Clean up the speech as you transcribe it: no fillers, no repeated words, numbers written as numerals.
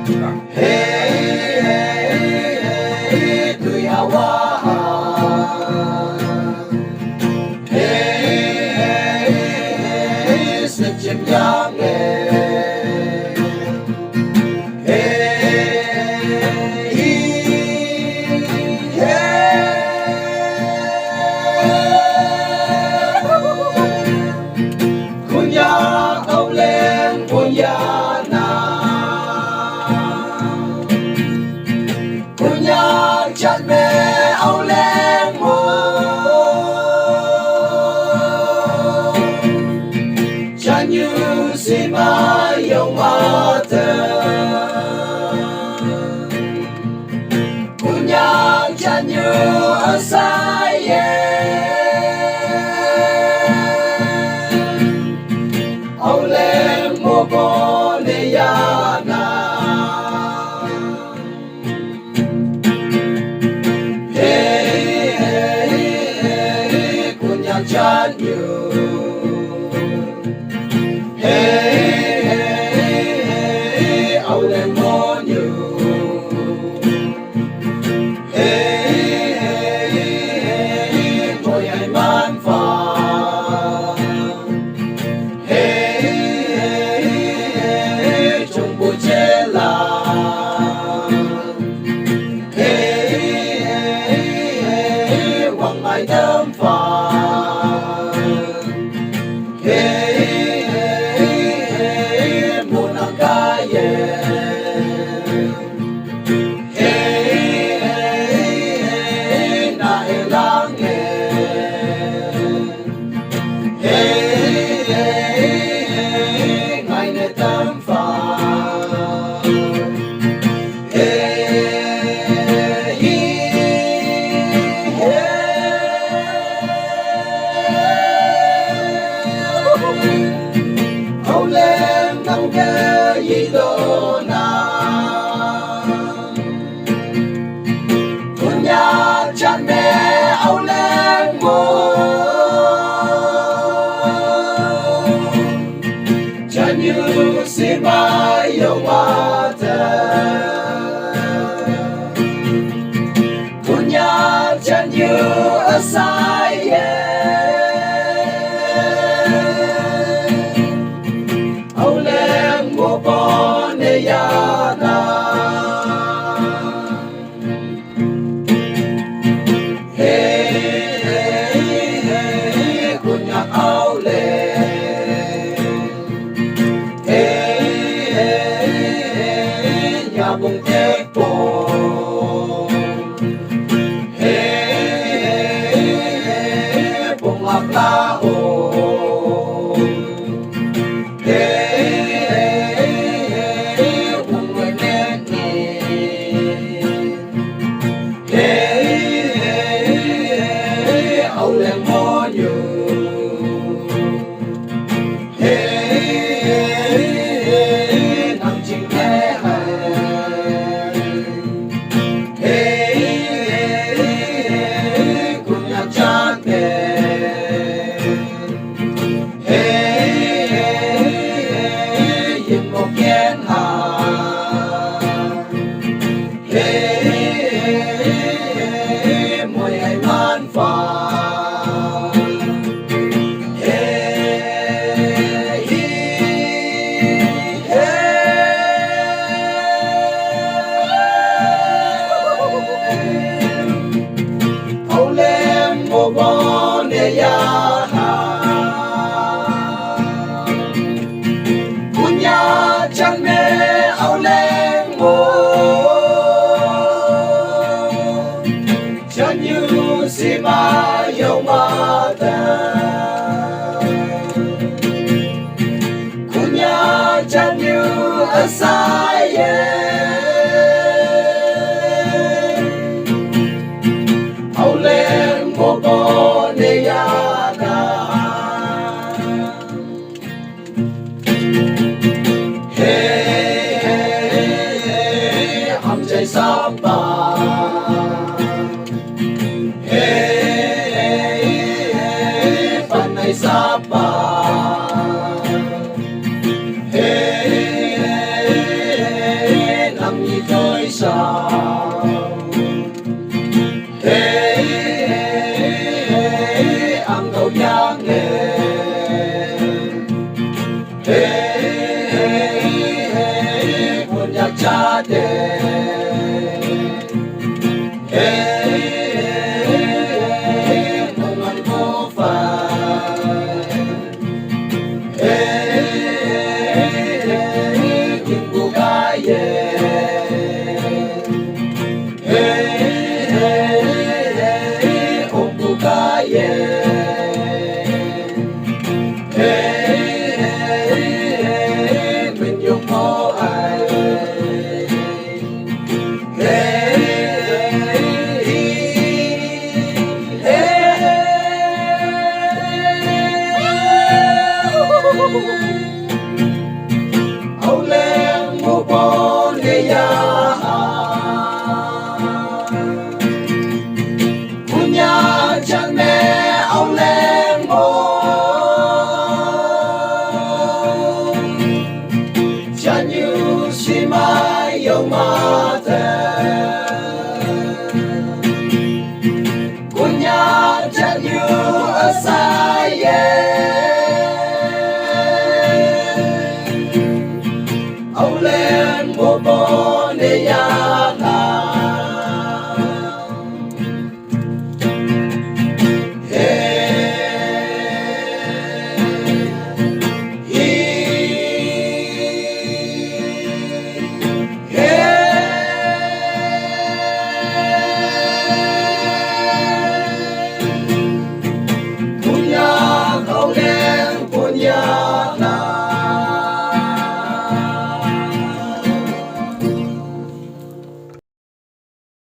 Hey, hey, tu yawa. Hey, hey, sejam yang Chặt mẹ âu lên mùa chặt như xì ma yêu ma tơ cũng nhang chặt như ở xa âu lên mùa bò lê ya na chán you. Hey, hey, hey, âu lên môn you. Hey, hey, hey, tôi ai man phà. Hey, hey, hey, trong buổi chế là. Hey, hey, hey, hoàng mai thơm phà. Âu lên nắng kê y đô na Thôn nhà chăn mẹ âu lên mô chăn như xì ma yêu ma tơ Thôn nhà chăn như ở xa bông thế bồ bông lạc la hồ bông người nên âu lên mô như nằm chinh thế punya chăn mê âu lên mô chăn như xì ma yêu ma tơ punya chăn như ở xa âu lên mô bò nê ya Sapa panay sapa tôi sao ăn cầu nhang nghề buồn nhạc cha đề mong ăn vô phải kinh bu cái ôm bu cái mình dùng mô ai âu lên mô bồn gây ya punya chân mẹ âu lên mô chân như si mai yêu mà punya chân như ở xa âu lên